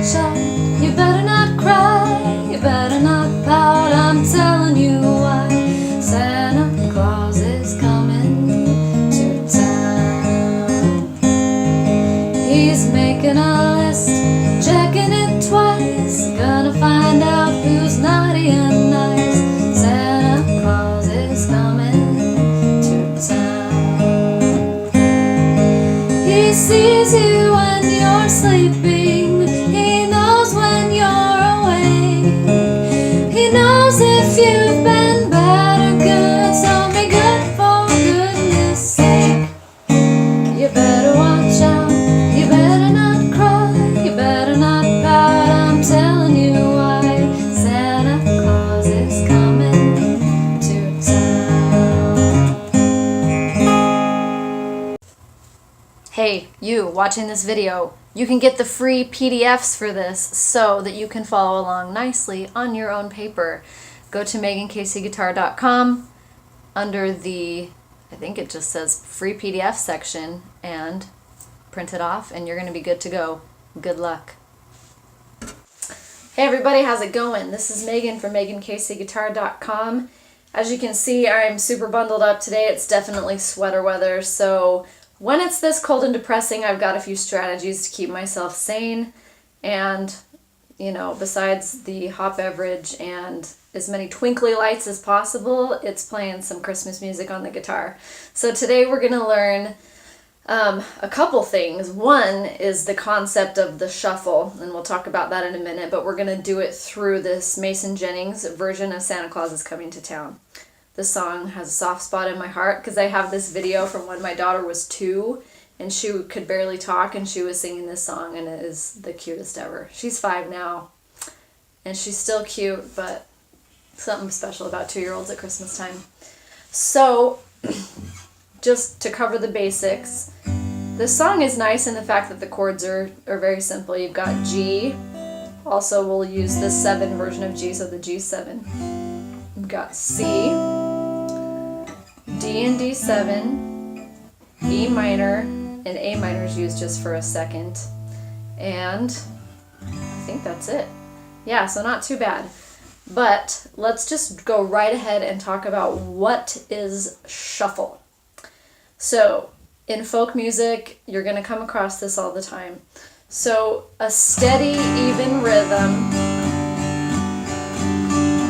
watch out, you better not cry, you better not pout, I'm telling you why. Santa Claus is coming to town. He's making a list, checking it twice, gonna find out who's naughty and nice. Santa Claus is coming to town. He sees you when you're sleeping, he knows when you're awake, he knows if you've been bad or good, so be good for goodness sake. You better watch out, you better not cry, you better not pout, I'm telling you why. Santa Claus is coming to town. Hey, you watching this video, you can get the free PDFs for this so that you can follow along nicely on your own paper. Go to megancaseyguitar.com under the, I think it just says free PDF section, and print it off and you're going to be good to go. Good luck. Hey everybody, how's it going? This is Megan from megancaseyguitar.com. As you can see, I'm super bundled up today. It's definitely sweater weather, so when it's this cold and depressing, I've got a few strategies to keep myself sane, and you know, besides the hot beverage and as many twinkly lights as possible, it's playing some Christmas music on the guitar. So today we're going to learn a couple things. One is the concept of the shuffle, and we'll talk about that in a minute, but we're going to do it through this Mason Jennings version of Santa Claus is Coming to Town. This song has a soft spot in my heart because I have this video from when my daughter was 2 and she could barely talk and she was singing this song, and it is the cutest ever. She's 5 now and she's still cute, but something special about 2-year-olds at Christmas time. So just to cover the basics, this song is nice in the fact that the chords are very simple. You've got G, also we'll use the 7 version of G, so the G7. You've got C, D and D7, E minor, and A minor is used just for a second. And I think that's it. Yeah, so not too bad. But let's just go right ahead and talk about what is shuffle. So in folk music, you're going to come across this all the time. So a steady, even rhythm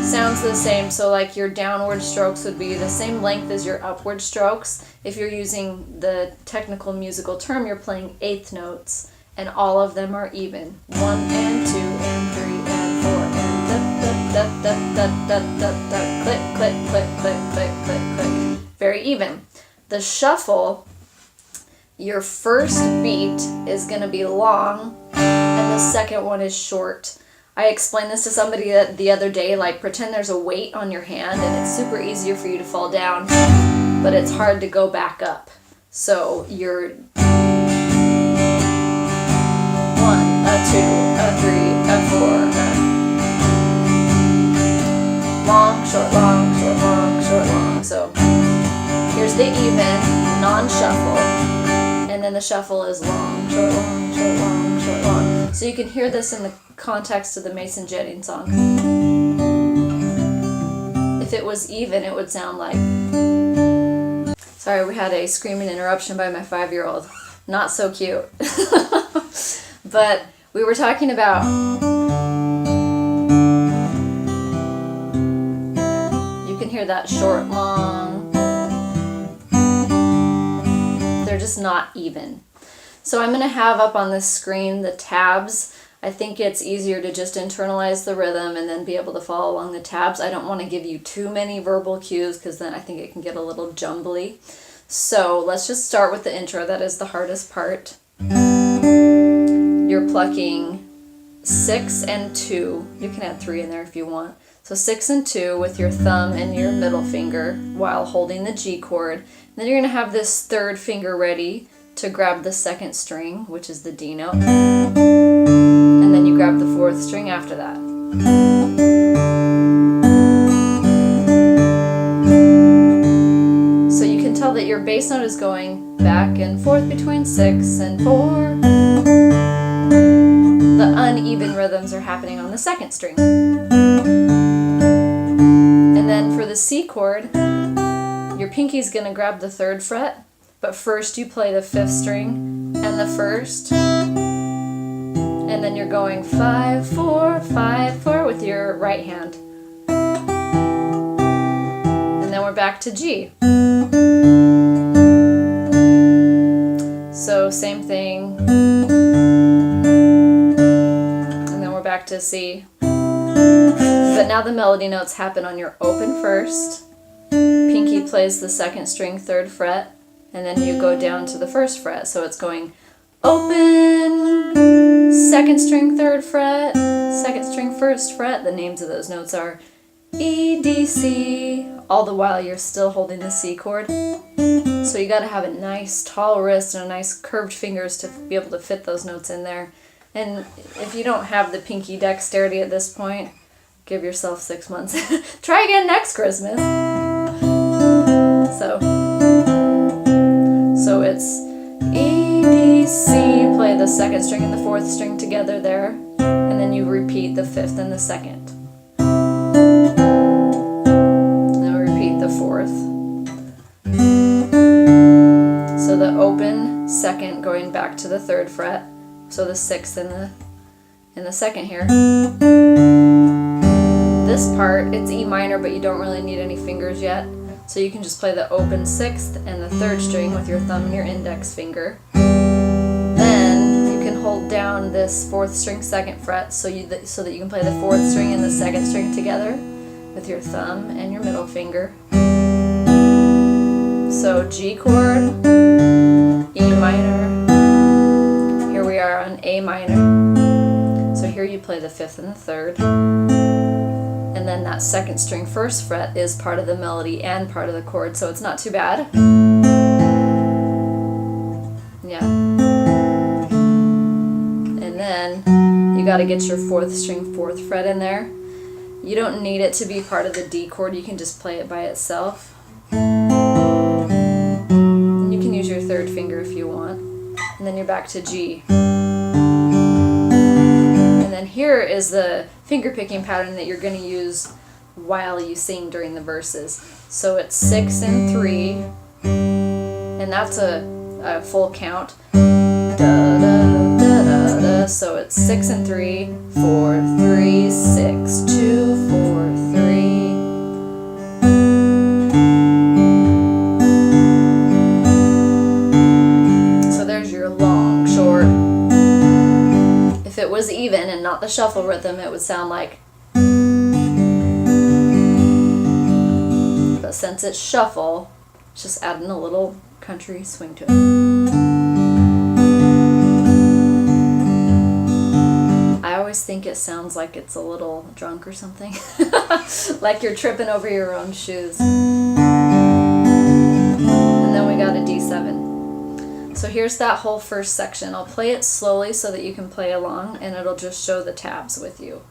sounds the same. So like your downward strokes would be the same length as your upward strokes. If you're using the technical musical term, you're playing eighth notes, and all of them are even. 1 and 2 and 3 and 4 and da da da da da da, click click click click click click click. Very even. The shuffle, your first beat is going to be long and the second one is short. I explained this to somebody the other day, like pretend there's a weight on your hand and it's super easier for you to fall down, but it's hard to go back up. So you're 1, a 2, a 3, a 4, long, short, long, short, long, short, long. So here's the even, non-shuffle, and then the shuffle is long, short, long, short, long, short, long. So you can hear this in the context of the Mason Jennings song. If it was even, it would sound like... Sorry, we had a screaming interruption by my 5-year-old. Not so cute. But we were talking about... You can hear that short, long. They're just not even. So I'm going to have up on this screen the tabs. I think it's easier to just internalize the rhythm and then be able to follow along the tabs. I don't want to give you too many verbal cues because then I think it can get a little jumbly. So let's just start with the intro. That is the hardest part. You're plucking 6 and 2. You can add 3 in there if you want. So 6 and 2 with your thumb and your middle finger while holding the G chord. Then you're going to have this third finger ready to grab the second string, which is the D note. And then you grab the fourth string after that. So you can tell that your bass note is going back and forth between 6 and 4. The uneven rhythms are happening on the second string. And then for the C chord, your pinky's going to grab the 3rd fret, but first you play the 5th string and the 1st, and then you're going 5, 4, 5, 4 with your right hand. And then we're back to G. So same thing. And then we're back to C. But now the melody notes happen on your open first. Pinky plays the 2nd string 3rd fret, and then you go down to the 1st fret. So it's going open, 2nd string 3rd fret, 2nd string 1st fret. The names of those notes are E, D, C, all the while you're still holding the C chord. So you got to have a nice tall wrist and a nice curved fingers to be able to fit those notes in there. And if you don't have the pinky dexterity at this point, give yourself 6 months. Try again next Christmas. So it's E, D, C, play the 2nd string and the 4th string together there, and then you repeat the 5th and the 2nd. Then repeat the 4th. So the open 2nd going back to the 3rd fret, so the 6th and the 2nd here. This part, it's E minor, but you don't really need any fingers yet. So you can just play the open 6th and the 3rd string with your thumb and your index finger. Then you can hold down this 4th string 2nd fret so that you can play the 4th string and the 2nd string together with your thumb and your middle finger. So G chord, E minor. Here we are on A minor. So here you play the 5th and the 3rd. And then that 2nd string 1st fret is part of the melody and part of the chord, so it's not too bad. Yeah. And then you got to get your 4th string 4th fret in there. You don't need it to be part of the D chord, you can just play it by itself. And you can use your 3rd finger if you want. And then you're back to G. And then here is the finger picking pattern that you're going to use while you sing during the verses. So it's 6 and 3, and that's a full count. Da, da, da, da, da. So it's 6 and 3, 4, 3, 6, 2, 4, 3. So there's your long, short. If it was even and not the shuffle rhythm, it would sound like. But since it's shuffle, it's just adding a little country swing to it. I always think it sounds like it's a little drunk or something. Like you're tripping over your own shoes. And then we got a D7. So here's that whole first section. I'll play it slowly so that you can play along, and it'll just show the tabs with you.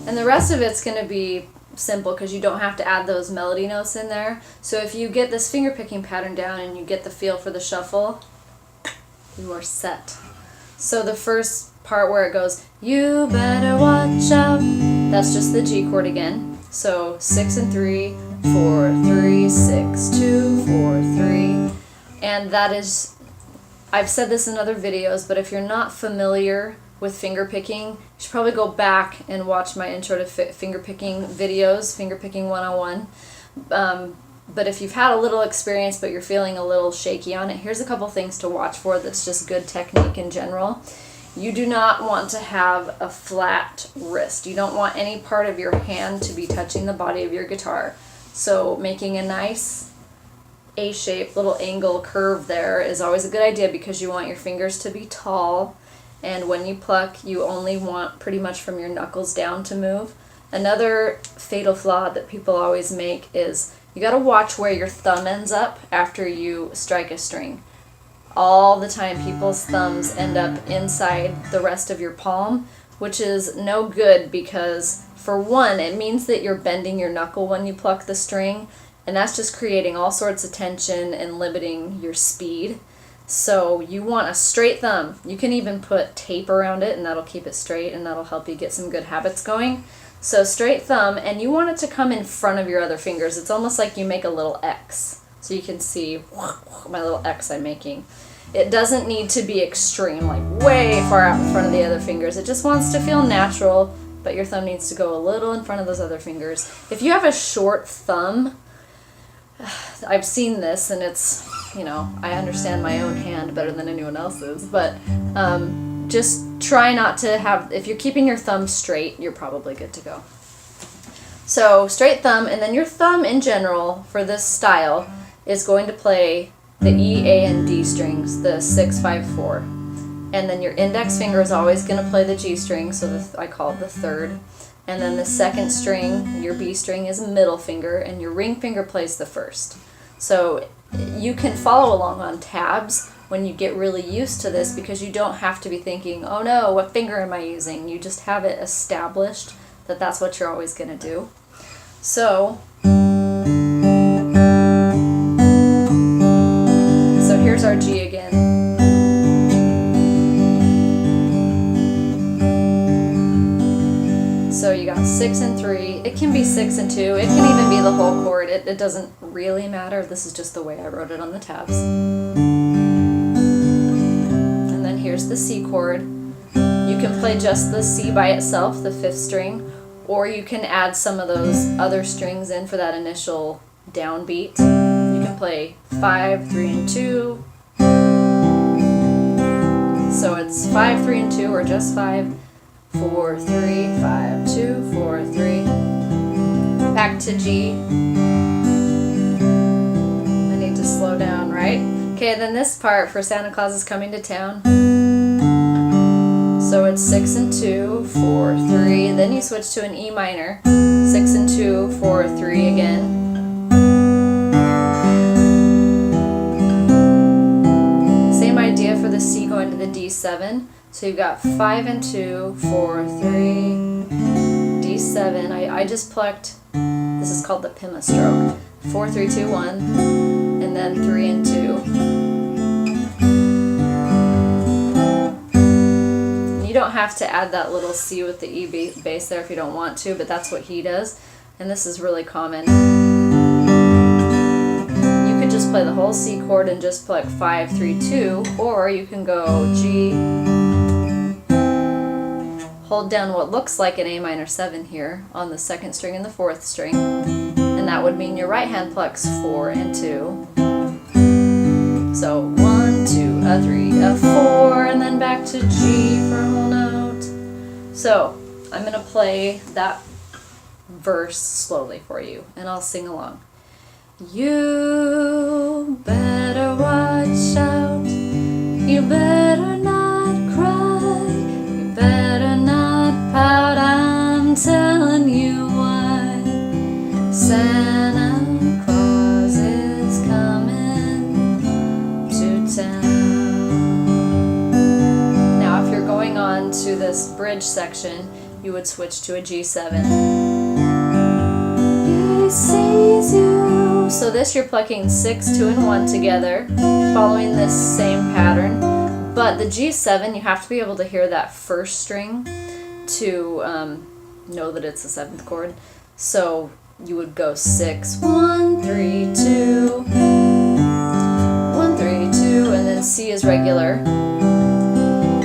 And the rest of it's going to be simple because you don't have to add those melody notes in there. So if you get this finger picking pattern down and you get the feel for the shuffle, you are set. So the first part where it goes, you better watch out, that's just the G chord again. So 6 and 3, 4, 3, 6, 2, 4, 3. And that is, I've said this in other videos, but if you're not familiar with finger picking, you should probably go back and watch my intro to finger picking videos, finger picking 101. But if you've had a little experience but you're feeling a little shaky on it, here's a couple things to watch for that's just good technique in general. You do not want to have a flat wrist. You don't want any part of your hand to be touching the body of your guitar. So making a nice A-shaped little angle curve there is always a good idea because you want your fingers to be tall. And when you pluck, you only want pretty much from your knuckles down to move. Another fatal flaw that people always make is you gotta watch where your thumb ends up after you strike a string. All the time people's thumbs end up inside the rest of your palm, which is no good because, for one, it means that you're bending your knuckle when you pluck the string, and that's just creating all sorts of tension and limiting your speed. So you want a straight thumb. You can even put tape around it and that'll keep it straight and that'll help you get some good habits going. So straight thumb, and you want it to come in front of your other fingers. It's almost like you make a little X. So you can see my little X I'm making. It doesn't need to be extreme, like way far out in front of the other fingers. It just wants to feel natural, but your thumb needs to go a little in front of those other fingers. If you have a short thumb, I've seen this, and it's, you know, I understand my own hand better than anyone else's, but just try not to have, if you're keeping your thumb straight, you're probably good to go. So straight thumb, and then your thumb in general for this style is going to play the E, A, and D strings, the 6, 5, 4. And then your index finger is always going to play the G string, so I call it the third. And then the second string, your B string, is a middle finger, and your ring finger plays the first. So you can follow along on tabs when you get really used to this, because you don't have to be thinking, oh no, what finger am I using? You just have it established that that's what you're always going to do. So here's our G again. So you got 6 and 3. It can be 6 and 2. It can even be the whole chord. It doesn't really matter. This is just the way I wrote it on the tabs. And then here's the C chord. You can play just the C by itself, the 5th string, or you can add some of those other strings in for that initial downbeat. You can play 5, 3, and 2. So it's 5, 3, and 2, or just 5, 4, 3, 5, 2, 4, 3. Back to G. I need to slow down, right? Okay, then this part for Santa Claus is Coming to Town. So it's 6 and 2, 4, 3. Then you switch to an E minor. 6 and 2, 4, 3 again. Same idea for the C going to the D7. So you've got 5 and 2, 4, 3, D7. I just plucked, this is called the Pima stroke. 4, 3, 2, 1, and then 3 and 2. You don't have to add that little C with the E bass there if you don't want to, but that's what he does, and this is really common. You could just play the whole C chord and just pluck 5, 3, 2, or you can go G, hold down what looks like an A minor 7 here on the 2nd string and the 4th string, and that would mean your right hand plucks 4 and 2. So 1, 2, a 3, a 4, and then back to G for a whole note. So I'm going to play that verse slowly for you, and I'll sing along. You better watch out, you better not cry, you better not pout, I'm telling you why. Santa Claus is coming to town. Now if you're going on to this bridge section, you would switch to a G7. He sees you. So this you're plucking 6, 2, and 1 together, following this same pattern. But the G7, you have to be able to hear that first string to know that it's the 7th chord. So you would go 6, 1, 3, 2, 1, 3, 2, and then C is regular.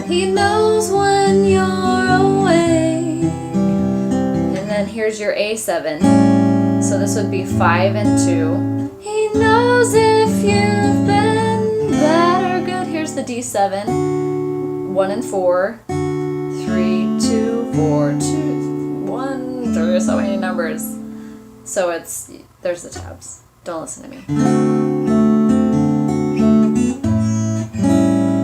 He knows when you're awake. And then here's your A7. So this would be 5 and 2. He knows if you've been bad or good. Here's the D7. 1 and 4. 3, 2, 4, 2, 1. There's so many numbers. So there's the tabs. Don't listen to me.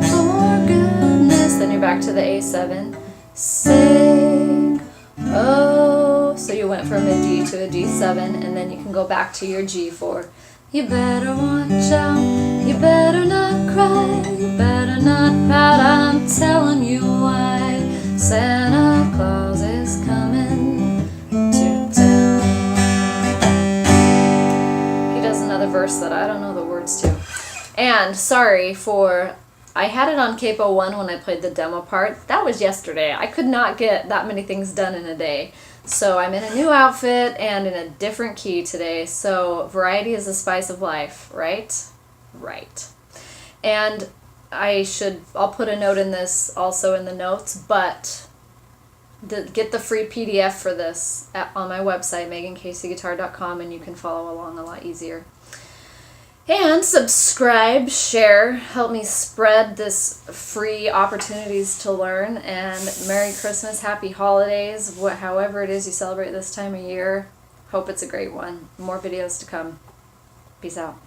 For goodness. Then you're back to the A7. Sing, oh. So you went from a D to a D7, and then you can go back to your G4. You better watch out, you better not cry, you better not pout, I'm telling you why. Santa Claus is coming to town. He does another verse that I don't know the words to. And sorry for, I had it on Capo 1 when I played the demo part. That was yesterday. I could not get that many things done in a day. So I'm in a new outfit and in a different key today. So variety is the spice of life, right? Right. And I'll put a note in this also in the notes, but get the free PDF for this on my website, megancaseyguitar.com, and you can follow along a lot easier. And subscribe, share, help me spread this free opportunities to learn, and Merry Christmas, Happy Holidays, however it is you celebrate this time of year. Hope it's a great one. More videos to come. Peace out.